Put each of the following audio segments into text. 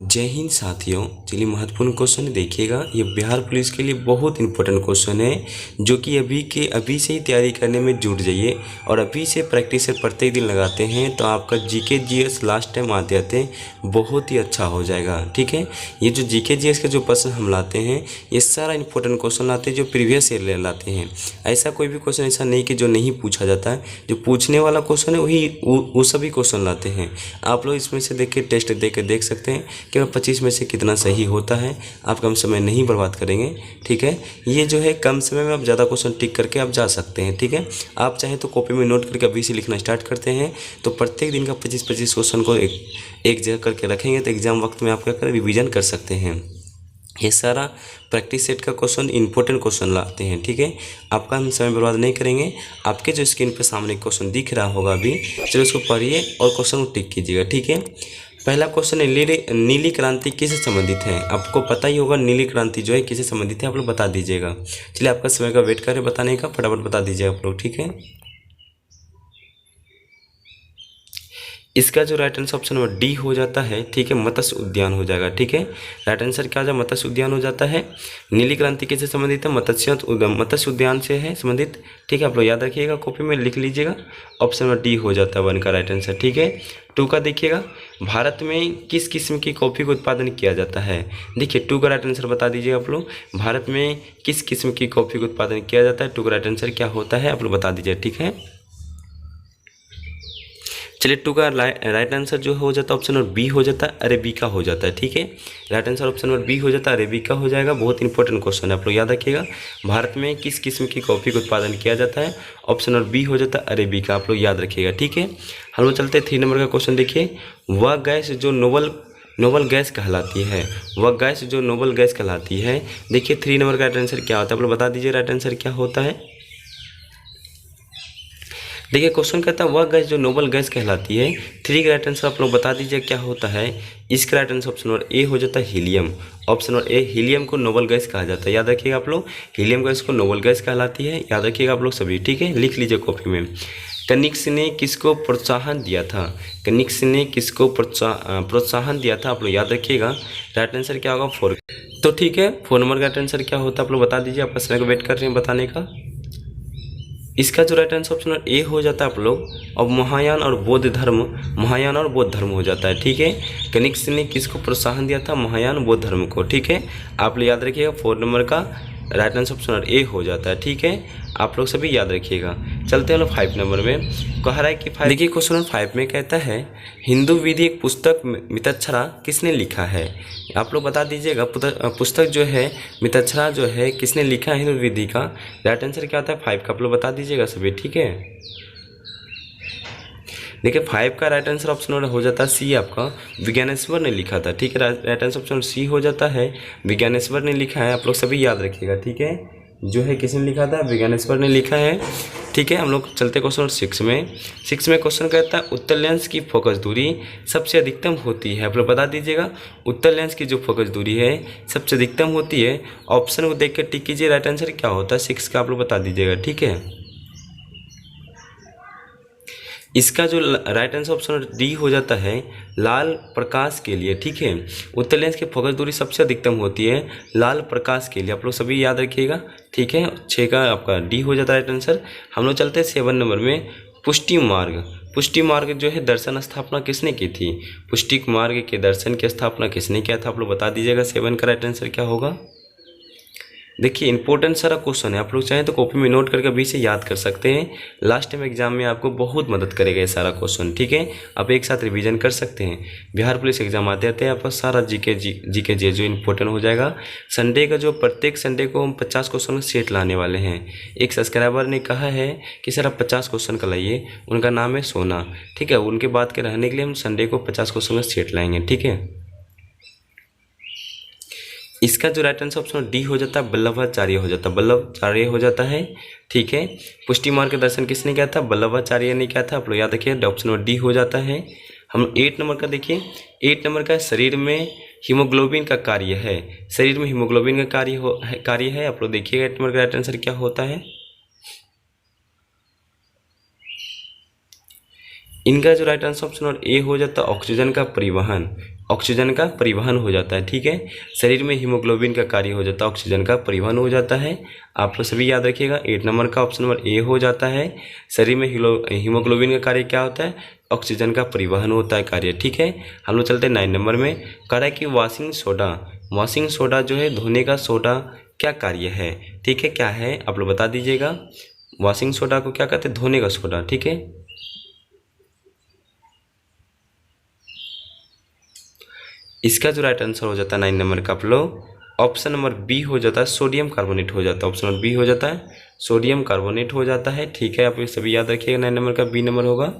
जय हिंद साथियों। चलिए महत्वपूर्ण क्वेश्चन देखिएगा। ये बिहार पुलिस के लिए बहुत इंपॉर्टेंट क्वेश्चन है, जो कि अभी से ही तैयारी करने में जुट जाइए और अभी से प्रैक्टिस प्रत्येक दिन लगाते हैं तो आपका जीके जीएस लास्ट टाइम आते आते बहुत ही अच्छा हो जाएगा। ठीक है, ये जो जीके जीएस के जो प्रश्न हम लाते हैं ये सारा इंपॉर्टेंट क्वेश्चन लाते हैं जो प्रीवियस ईयर लाते हैं। ऐसा कोई भी क्वेश्चन ऐसा नहीं कि जो नहीं पूछा जाता है, जो पूछने वाला क्वेश्चन है वही वो सभी क्वेश्चन लाते हैं। आप लोग इसमें से देख के टेस्ट देख सकते हैं कि 25 में से कितना सही होता है। आप कम समय नहीं बर्बाद करेंगे। ठीक है, ये जो है कम समय में आप ज़्यादा क्वेश्चन टिक करके आप जा सकते हैं। ठीक है, आप चाहें तो कॉपी में नोट करके अभी से लिखना स्टार्ट करते हैं तो प्रत्येक दिन का 25-25 क्वेश्चन को एक जगह करके रखेंगे तो एग्जाम वक्त में आप क्या करें, रिविजन कर सकते हैं। ये सारा प्रैक्टिस सेट का क्वेश्चन इंपॉर्टेंट क्वेश्चन लाते हैं। ठीक है, आपका हम समय बर्बाद नहीं करेंगे। आपके जो स्क्रीन पे सामने क्वेश्चन दिख रहा होगा अभी, चलो उसको पढ़िए और क्वेश्चन को टिक कीजिएगा। ठीक है, पहला क्वेश्चन है नीली क्रांति किससे संबंधित है। आपको पता ही होगा नीली क्रांति जो है किससे संबंधित है, आप लोग बता दीजिएगा। चलिए आपका समय का वेट करें बताने का, फटाफट बता दीजिए आप लोग। ठीक है, इसका जो right answer option number D हो जाता है। ठीक है, मत्स्य उद्यान हो जाएगा। ठीक है, राइट आंसर क्या हो जाए, मत्स्य उद्यान हो जाता है। नीली क्रांति किससे संबंधित है, मत्स्य उद्यान से है संबंधित। ठीक है, आप लोग याद रखिएगा, कॉपी में लिख लीजिएगा। ऑप्शन नंबर डी हो जाता है 1 का राइट आंसर। ठीक है, 2 का देखिएगा, भारत में किस किस्म की कॉफ़ी का उत्पादन किया जाता है। देखिए 2 का राइट आंसर बता दीजिए आप लोग, भारत में किस किस्म की कॉफ़ी का उत्पादन किया जाता है। 2 का राइट आंसर क्या होता है आप लोग बता दीजिए। ठीक है, चलिए 2 का राइट आंसर जो हो जाता है ऑप्शन नंबर बी हो जाता है, अरेबिका हो जाता है। ठीक है, right answer option number B हो जाता है, अरेबिका हो जाएगा। बहुत इंपॉर्टेंट क्वेश्चन है, आप लोग याद रखिएगा। भारत में किस किस्म की कॉफ़ी का उत्पादन किया जाता है, ऑप्शन नंबर बी हो जाता है, अरेबिका। आप लोग याद रखिएगा। ठीक है, हम लोग चलते हैं 3 नंबर का क्वेश्चन। देखिए, वह गैस जो नोबल गैस कहलाती है, वह गैस जो नोबल गैस कहलाती है। देखिए 3 नंबर का राइट आंसर क्या होता है, आप लोग बता दीजिए राइट आंसर क्या होता है। देखिए क्वेश्चन कहता है वह गैस जो नोबल गैस कहलाती है। 3 का राइट आंसर आप लोग बता दीजिए क्या होता है। इसका right answer option number A हो जाता है, helium. Option number A, helium को नोबल गैस कहा जाता है। याद रखिएगा आप लोग, हीलियम गैस को नोबल गैस कहलाती है। याद रखिएगा आप लोग सभी। ठीक है, लिख लीजिए कॉपी में। कनिक्स ने किसको प्रोत्साहन दिया था, कनिक्स ने किसको प्रोत्साहन दिया था, आप लोग याद रखिएगा। राइट आंसर क्या होगा 4। तो ठीक है, 4 नंबर का राइट आंसर क्या होता है आप लोग बता दीजिए। आप समय को वेट कर रहे हैं बताने का। इसका जो राइट आंसर ऑप्शन ए हो जाता है आप लोग। अब महायान और बौद्ध धर्म हो जाता है। ठीक है, कनिक्स ने किसको प्रोत्साहन दिया था, महायान बौद्ध धर्म को। ठीक है, आप लोग याद रखिएगा 4 नंबर का राइट आंसर ऑप्शन ए हो जाता है। ठीक है, आप लोग सभी याद रखिएगा। चलते हैं लोग 5 नंबर में। कह रहा है कि देखिए क्वेश्चन नंबर 5 में कहता है हिंदू विधि एक पुस्तक मितच्छरा किसने लिखा है। आप लोग बता दीजिएगा पुस्तक जो है मितच्छरा जो है किसने लिखा है हिंदू विधि का। राइट आंसर क्या होता है 5 का, आप लोग बता दीजिएगा सभी। ठीक है, देखिए 5 का राइट आंसर ऑप्शन हो जाता है सी, आपका विज्ञानेश्वर ने लिखा था। ठीक है, राइट आंसर ऑप्शन सी हो जाता है, विज्ञानेश्वर ने लिखा है। आप लोग सभी याद रखिएगा। ठीक है, जो है किसने लिखा था, विज्ञानेश्वर ने लिखा है। ठीक है, हम लोग चलते क्वेश्चन 6 में। 6 में क्वेश्चन कहता है उत्तर लेंस की फोकस दूरी सबसे अधिकतम होती है। आप लोग बता दीजिएगा उत्तर लेंस की जो फोकस दूरी है सबसे अधिकतम होती है। ऑप्शन को देख कर टिक कीजिए, राइट आंसर क्या होता है 6 का, आप लोग बता दीजिएगा। ठीक है, इसका जो राइट आंसर ऑप्शन डी हो जाता है, लाल प्रकाश के लिए। ठीक है, उत्तर लेंस की फोकस दूरी सबसे अधिकतम होती है लाल प्रकाश के लिए। आप लोग सभी याद रखिएगा। ठीक है, 6 का आपका डी हो जाता है राइट आंसर। हम लोग चलते हैं 7 नंबर में। पुष्टि मार्ग जो है दर्शन स्थापना किसने की थी, पुष्टि मार्ग के दर्शन की स्थापना किसने किया था, आप लोग बता दीजिएगा। 7 का राइट आंसर क्या होगा। देखिए इंपॉर्टेंट सारा क्वेश्चन है, आप लोग चाहें तो कॉपी में नोट करके अभी से याद कर सकते हैं। लास्ट टाइम एग्जाम में आपको बहुत मदद करेगा ये सारा क्वेश्चन। ठीक है, आप एक साथ रिवीजन कर सकते हैं। बिहार पुलिस एग्जाम आते आते आपका सारा जीके जो इंपॉर्टेंट हो जाएगा। संडे का जो प्रत्येक संडे को हम 50 क्वेश्चन का सेट लाने वाले हैं। एक सब्सक्राइबर ने कहा है कि सर आप 50 क्वेश्चन का लाइए, उनका नाम है सोना। ठीक है, उनके बात के रहने के लिए हम संडे को 50 क्वेश्चन का सेट लाएंगे। ठीक है, इसका जो राइट आंसर ऑप्शन डी हो जाता है, वल्लभाचार्य हो जाता है, वल्लभाचार्य हो जाता है। ठीक है, पुष्टि मार्ग के दर्शन किसने किया था, वल्लभाचार्य ने किया था। आप लोग याद रखिए, ऑप्शन नंबर डी हो जाता है। हम 8 नंबर का देखिए, 8 नंबर का शरीर में हीमोग्लोबिन का कार्य है, शरीर में हीमोग्लोबिन का कार्य है। आप लोग देखिएगा 8 नंबर का राइट आंसर क्या होता है। इनका जो राइट आंसर ऑप्शन और ए हो जाता है, ऑक्सीजन का परिवहन। ऑक्सीजन का परिवहन हो जाता है। ठीक है, शरीर में हीमोग्लोबिन का कार्य हो जाता है, ऑक्सीजन का परिवहन हो जाता है। आप लोग सभी याद रखिएगा। 8 नंबर का ऑप्शन नंबर ए हो जाता है। शरीर में हीमोग्लोबिन का कार्य क्या होता है? ऑक्सीजन का परिवहन होता है कार्य। ठीक है, हम लोग चलते हैं 9 नंबर में। कह रहा है कि वॉशिंग सोडा जो है, धोने का सोडा, क्या कार्य है? ठीक है, क्या है आप लोग बता दीजिएगा। वॉशिंग सोडा को क्या कहते हैं? धोने का सोडा। ठीक है, इसका जो राइट आंसर हो जाता है 9 नंबर का आप लोग ऑप्शन नंबर बी हो जाता है, सोडियम कार्बोनेट हो जाता है। ऑप्शन नंबर बी हो जाता है, सोडियम कार्बोनेट हो जाता है। ठीक है, आप ये सभी याद रखिएगा। 9 नंबर का बी नंबर होगा।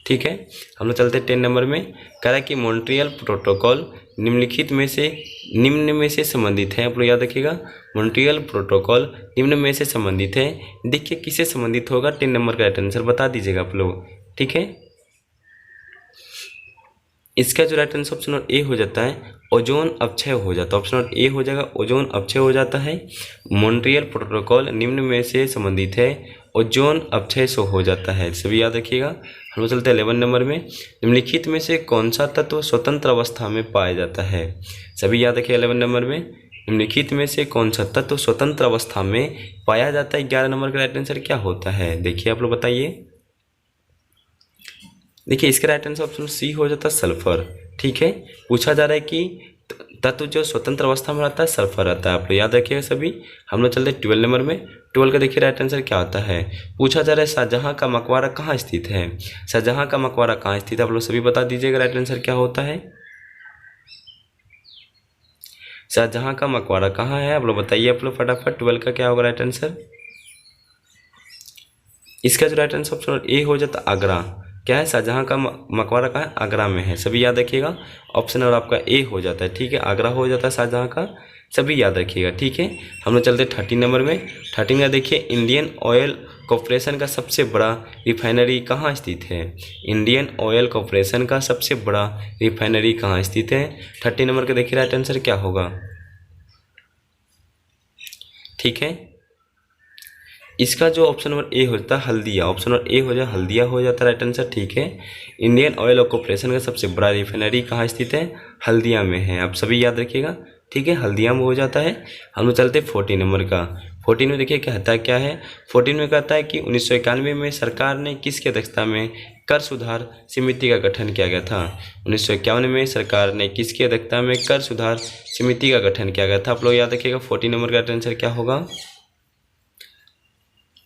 ठीक है, हम लोग चलते हैं 10 नंबर में। कह रहा है कि मॉन्ट्रियल प्रोटोकॉल निम्न में से संबंधित है। आप लोग याद रखिएगा, मॉन्ट्रियल प्रोटोकॉल निम्न में से संबंधित है। देखिए किससे संबंधित होगा, 10 नंबर का राइट आंसर बता दीजिएगा आप लोग। ठीक है, इसका जो right answer option number A हो जाता है, ओजोन अपक्षय हो जाता है। ऑप्शन नंबर ए हो जाएगा, ओजोन अपक्षय हो जाता है। मॉन्ट्रियल प्रोटोकॉल निम्न में से संबंधित है, ओजोन अपक्षय से हो जाता है। सभी याद रखिएगा। हम लोग चलते हैं 11 नंबर में। निम्नलिखित में से कौन सा तत्व स्वतंत्र अवस्था में पाया जाता है? सभी याद रखिए 11 नंबर में। निम्नलिखित में से कौन सा तत्व स्वतंत्र अवस्था में पाया जाता है? 11 नंबर का राइट आंसर क्या होता है? देखिए आप लोग बताइए। देखिए इसका राइट आंसर ऑप्शन सी हो जाता है, सल्फर। ठीक है, पूछा जा रहा है कि तत्व जो स्वतंत्र अवस्था में रहता है, सल्फर रहता है। आप लोग याद रखिएगा सभी। हम लोग चलते हैं 12 नंबर में। 12 का देखिए राइट आंसर क्या होता है। पूछा जा रहा है शाहजहां का मकबरा कहाँ स्थित है? शाहजहां का मकबरा कहाँ स्थित है? आप लोग सभी बता दीजिएगा राइट आंसर क्या होता है। शाहजहां का मकबरा कहाँ है? आप लोग बताइए आप लोग फटाफट। 12 का क्या होगा राइट आंसर? इसका जो राइट आंसर ऑप्शन ए हो जाता है, आगरा। क्या है? शाहजहां का मकबरा कहाँ है? आगरा में है। सभी याद रखिएगा। ऑप्शन और आपका ए हो जाता है। ठीक है, आगरा हो जाता है शाहजहां का। सभी याद रखिएगा। ठीक है, हम लोग चलते हैं 13 नंबर में। 13 का देखिए, इंडियन ऑयल कॉरपोरेशन का सबसे बड़ा रिफाइनरी कहाँ स्थित है? इंडियन ऑयल कॉरपोरेशन का सबसे बड़ा रिफाइनरी कहाँ स्थित है? 13 नंबर का देखिए राइट आंसर क्या होगा। ठीक है, इसका जो ऑप्शन नंबर ए होता है, हल्दिया। ऑप्शन नंबर ए हो जाए, हल्दिया हो जाता है राइट आंसर। ठीक है, इंडियन ऑयल कॉरपोरेशन का सबसे बड़ा रिफाइनरी कहाँ स्थित है? हल्दिया में है। आप सभी याद रखिएगा। ठीक है, हल्दिया में हो जाता है। हम लोग चलते हैं 14 नंबर का। 14 में देखिए कहता है क्या है। 14 में कहता है कि 1991 में सरकार ने किसकी अध्यक्षता में कर सुधार समिति का गठन किया गया था? 1951 में सरकार ने किसकी अध्यक्षता में कर सुधार समिति का गठन किया गया था? आप लोग याद रखिएगा। 14 नंबर का आंसर क्या होगा?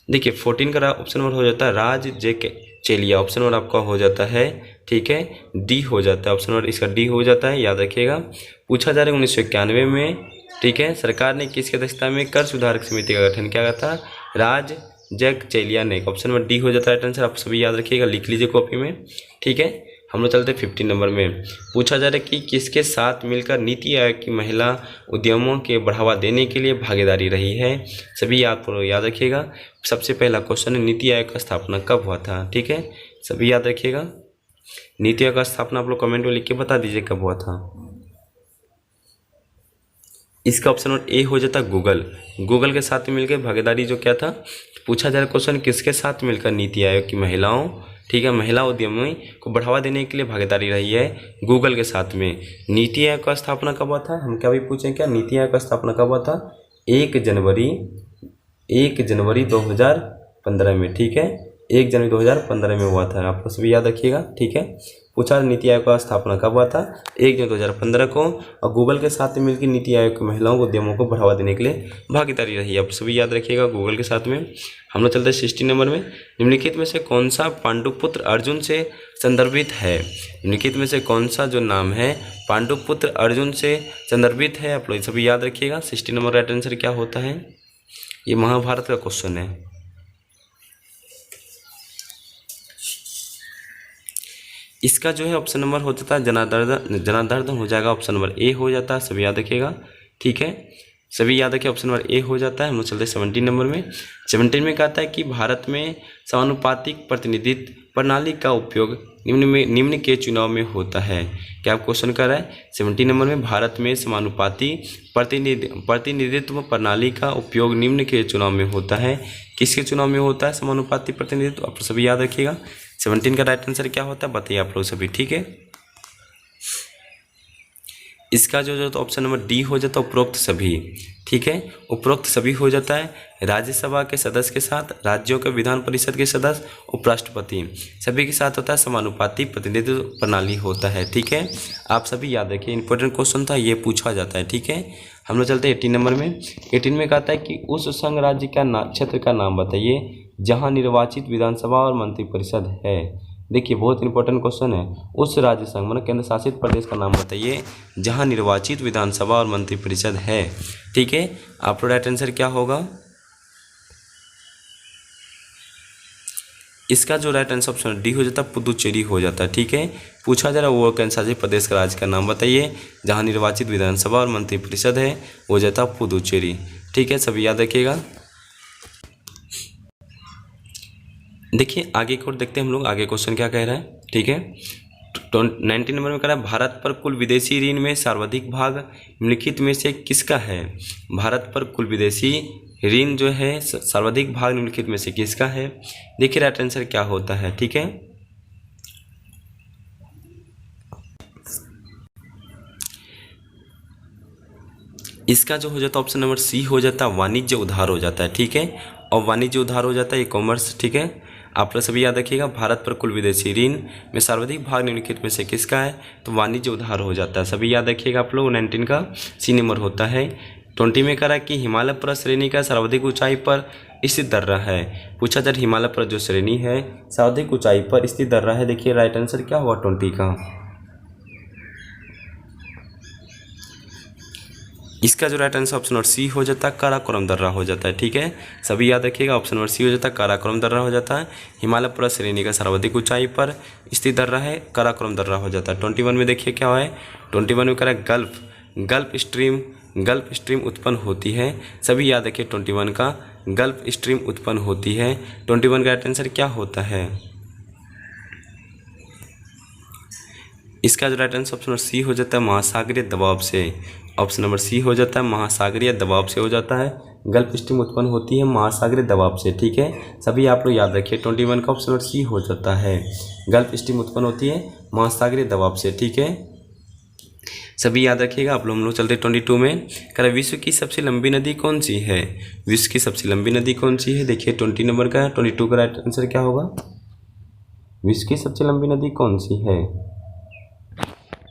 देखिए 14 का ऑप्शन नंबर हो जाता है, राज जे के चेलिया। ऑप्शन नंबर आपका हो जाता है, ठीक है, डी हो जाता है। ऑप्शन नंबर इसका डी हो जाता है, याद रखिएगा। पूछा जा रहा है 1991 में, ठीक है, सरकार ने किसकी अध्यक्षता में कर सुधार समिति का गठन किया गया था? राज जैक चेलिया ने। ऑप्शन नंबर डी हो जाता है आंसर। आप सभी याद रखिएगा, लिख लीजिए कॉपी में। ठीक है, हम लोग चलते 15 नंबर में। पूछा जा रहा है कि किसके साथ मिलकर नीति आयोग की महिला उद्यमों के बढ़ावा देने के लिए भागीदारी रही है? सभी आप याद रखिएगा। सबसे पहला क्वेश्चन है, नीति आयोग का स्थापना कब हुआ था? ठीक है, सभी याद रखिएगा। नीति आयोग का स्थापना आप लोग कमेंट में लिख के बता दीजिए कब हुआ था। इसका ऑप्शन नंबर ए हो जाता है, गूगल। गूगल के साथ मिलकर भागीदारी जो क्या था, पूछा जा रहा क्वेश्चन, किसके साथ मिलकर नीति आयोग की महिलाओं, ठीक है, महिला उद्यमी को बढ़ावा देने के लिए भागीदारी रही है? गूगल के साथ में। नीति आयोग का स्थापना कब हुआ था? हम क्या भी पूछें क्या, नीति आयोग का स्थापना कब हुआ था? 1 जनवरी 2015 में। ठीक है, 1 जनवरी 2015 में हुआ था। आप सभी याद रखिएगा। ठीक है, पूछा नीति आयोग का स्थापना कब हुआ था? 1 जनवरी 2015 को। और गूगल के साथ मिलकर नीति आयोग की महिलाओं को उद्यमों को बढ़ावा देने के लिए भागीदारी रही है। आप सभी याद रखिएगा, गूगल के साथ में। हम लोग चलते हैं 16 नंबर में। निम्नलिखित में से कौन सा पांडुपुत्र अर्जुन से संदर्भित है? निम्नलिखित में से कौन सा जो नाम है पांडुपुत्र अर्जुन से संदर्भित है? आप लोग सभी याद रखिएगा। 16 नंबर राइट आंसर क्या होता है? ये महाभारत का क्वेश्चन है। इसका जो है ऑप्शन नंबर हो जाता है जनार्दन हो जाएगा। ऑप्शन नंबर ए हो जाता है, सभी याद रखिएगा। ठीक है, सभी याद रखिए, ऑप्शन नंबर ए हो जाता है। हम लोग चलते हैं 17 नंबर में। 17 में कहता है कि भारत में समानुपातिक प्रतिनिधित्व प्रणाली का उपयोग निम्न के चुनाव में होता है। क्या आप क्वेश्चन कर रहा है? 17 नंबर में, भारत में समानुपाती प्रतिनिधित्व प्रणाली का उपयोग निम्न के चुनाव में होता है। किसके चुनाव में होता है समानुपाती प्रतिनिधित्व? आप सभी याद रखिएगा। 17 का राइट आंसर क्या होता है बताइए आप लोग सभी। ठीक है, इसका जो तो ऑप्शन नंबर डी हो जाता है उपरोक्त सभी। ठीक है, उपरोक्त सभी हो जाता है राज्यसभा के सदस्य के साथ, राज्यों के विधान परिषद के सदस्य, उपराष्ट्रपति सभी के साथ होता है समानुपाती प्रतिनिधित्व प्रणाली होता है। ठीक है, आप सभी याद रखिए, इंपॉर्टेंट क्वेश्चन था, ये पूछा जाता है। ठीक है, हम लोग चलते हैं 18 नंबर में। 18 में कहता है कि उस संघ राज्य का क्षेत्र का नाम बताइए जहाँ निर्वाचित विधानसभा और मंत्रिपरिषद है। देखिए बहुत इंपॉर्टेंट क्वेश्चन है, उस राज्य संघ मतलब केंद्र शासित प्रदेश का नाम बताइए जहां निर्वाचित विधानसभा और मंत्रिपरिषद है। ठीक है, आपका राइट आंसर क्या होगा? इसका जो राइट आंसर ऑप्शन डी हो जाता है, पुदुचेरी हो जाता है। ठीक है, पूछा जा रहा है वो केंद्र शासित प्रदेश का राज्य का नाम बताइए जहां निर्वाचित विधानसभा और मंत्रिपरिषद है, वो जाता है पुदुचेरी। ठीक है, सभी याद रखिएगा। देखिए आगे की ओर देखते हैं हम लोग, आगे क्वेश्चन क्या कह रहा है। ठीक है, 19 नंबर में कह रहा है भारत पर कुल विदेशी ऋण में सर्वाधिक भाग निम्नलिखित में से किसका है। भारत पर कुल विदेशी ऋण जो है सर्वाधिक भाग निम्नलिखित में से किसका है। देखिए राइट आंसर क्या होता है। ठीक है, इसका जो हो जाता है ऑप्शन नंबर सी हो जाता है, वाणिज्य उधार हो जाता है। ठीक है, और वाणिज्य उधार हो जाता है ई कॉमर्स। ठीक है, आप लोग सभी याद रखिएगा, भारत पर कुल विदेशी ऋण में सर्वाधिक भाग निम्नलिखित में से किसका है, तो वाणिज्य उधार हो जाता है। सभी याद रखिएगा आप लोग, 19 का सी नंबर होता है। 20 में कह रहा है कि हिमालय पर्वत श्रेणी का सर्वाधिक ऊंचाई पर स्थित दर्रा है। पूछा जा हिमालय पर्वत जो श्रेणी है सर्वाधिक ऊंचाई पर स्थित दर्रा है। देखिए राइट आंसर क्या हुआ 20 का। इसका जो right answer option number C हो जाता है, काराकोरम दर्रा हो जाता है। ठीक है, सभी याद रखिएगा, ऑप्शन नंबर सी हो जाता है, काराकोरम दर्रा हो जाता है। हिमालय पर्वत श्रेणी का सर्वाधिक ऊंचाई पर स्थित दर्रा है, काराकोरम दर्रा हो जाता है। 21 में देखिए क्या है, 21 में कह रहा है गल्फ स्ट्रीम उत्पन्न होती है। सभी याद रखिए 21 का, गल्फ स्ट्रीम उत्पन्न होती है। 21 का राइट आंसर क्या होता है। इसका जो right answer option number C हो जाता है, महासागरीय दबाव से। ऑप्शन नंबर सी हो जाता है, महासागरीय दबाव से हो जाता है। गल्फ स्ट्रीम उत्पन्न होती है महासागरीय दबाव से। ठीक है, सभी आप लोग याद रखिए 21 का ऑप्शन नंबर सी हो जाता है, गल्फ स्ट्रीम उत्पन्न होती है महासागरीय दबाव से। ठीक है, सभी याद रखिएगा आप लोग। हम लोग चलते 22 में, कह रहा विश्व की सबसे लंबी नदी कौन सी है। विश्व की सबसे लंबी नदी कौन सी है। देखिए 20 नंबर का है, 22 का राइट आंसर क्या होगा, विश्व की सबसे लंबी नदी कौन सी है।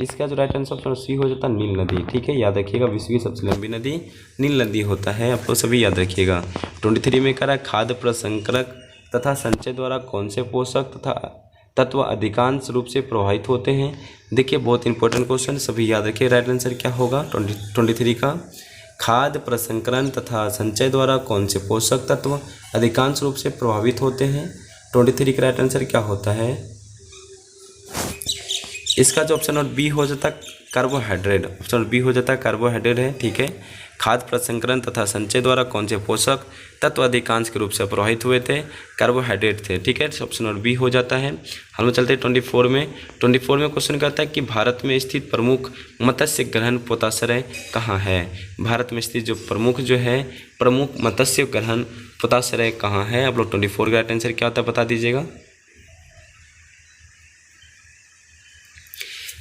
इसका जो राइट आंसर ऑप्शन सी हो जाता है, नील नदी। ठीक है, याद रखिएगा, विश्व की सबसे लंबी नदी नील नदी होता है। आप लोग सभी याद रखिएगा। 23 में कह रहा है खाद्य प्रसंस्करण तथा संचय द्वारा कौन से पोषक तथा तत्व अधिकांश रूप से प्रभावित होते हैं। देखिए बहुत इंपॉर्टेंट क्वेश्चन, सभी याद रखिए। राइट आंसर क्या होगा 23 का, खाद्य प्रसंस्करण तथा संचय द्वारा कौन से पोषक तत्व अधिकांश रूप से प्रभावित होते हैं। 23 का राइट आंसर क्या होता है। इसका जो ऑप्शन नंबर बी हो जाता है, कार्बोहाइड्रेट। ऑप्शन नंबर बी हो जाता है, कार्बोहाइड्रेट है। ठीक है, खाद्य प्रसंस्करण तथा संचय द्वारा कौन से पोषक तत्व अधिकांश के रूप से प्रभावित हुए थे, कार्बोहाइड्रेट थे। ठीक है, ऑप्शन नंबर बी हो जाता है। हम लोग चलते हैं 24 में। 24 में क्वेश्चन करता है कि भारत में स्थित प्रमुख मत्स्य ग्रहण पोताश्रय कहाँ है। भारत में स्थित जो प्रमुख मत्स्य ग्रहण पोताश्रय कहाँ है। आप लोग 24 का राइट आंसर क्या होता है बता दीजिएगा।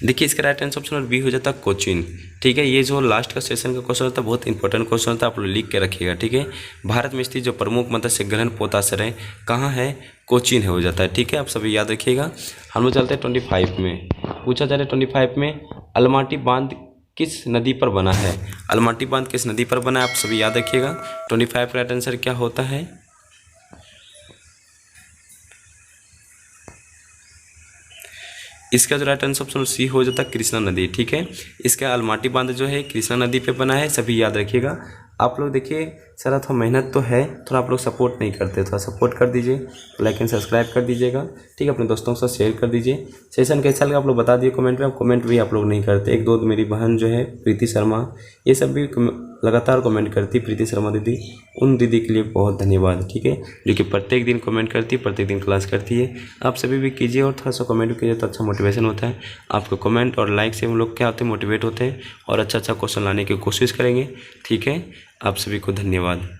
देखिए इसका राइट आंसर ऑप्शन बी हो जाता है, कोचीन। ठीक है, ये जो लास्ट का सेशन का क्वेश्चन होता है बहुत इंपॉर्टेंट क्वेश्चन होता है, आप लोग लिख के रखिएगा। ठीक है, भारत में स्थित जो प्रमुख मत्स्य ग्रहण पोताश्रय कहाँ है, कोचीन है हो जाता है। ठीक है, आप सभी याद रखिएगा। हम लोग चलते हैं 25 में। पूछा जा रहा है 25 में, अलमाटी बांध किस नदी पर बना है। अलमाटी बांध किस नदी पर बना है, आप सभी याद रखिएगा। 25 का राइट आंसर क्या होता है। इसका जो राइट आंसर ऑप्शन सी हो जाता है, कृष्णा नदी। ठीक है, इसका अलमाटी बांध जो है कृष्णा नदी पे बना है, सभी याद रखिएगा। आप लोग देखिए सर थोड़ा मेहनत तो है, थोड़ा आप लोग सपोर्ट नहीं करते, थोड़ा सपोर्ट कर दीजिए, लाइक एंड सब्सक्राइब कर दीजिएगा। ठीक है, अपने दोस्तों के साथ शेयर कर दीजिए। सेशन कैसा लगा आप लोग बता दिए कमेंट में। आप कमेंट भी आप लोग नहीं करते। एक दो मेरी बहन जो है प्रीति शर्मा, ये सब भी लगातार कमेंट करती, प्रीति शर्मा दीदी, उन दीदी के लिए बहुत धन्यवाद। ठीक है, जो कि प्रत्येक दिन कमेंट करती है, प्रत्येक दिन क्लास करती है। आप सभी भी कीजिए और थोड़ा सा कमेंट कीजिए तो अच्छा मोटिवेशन होता है। आपको कमेंट और लाइक से हम लोग क्या होते हैं, मोटिवेट होते हैं और अच्छा क्वेश्चन लाने की कोशिश करेंगे। ठीक है, आप सभी को धन्यवाद।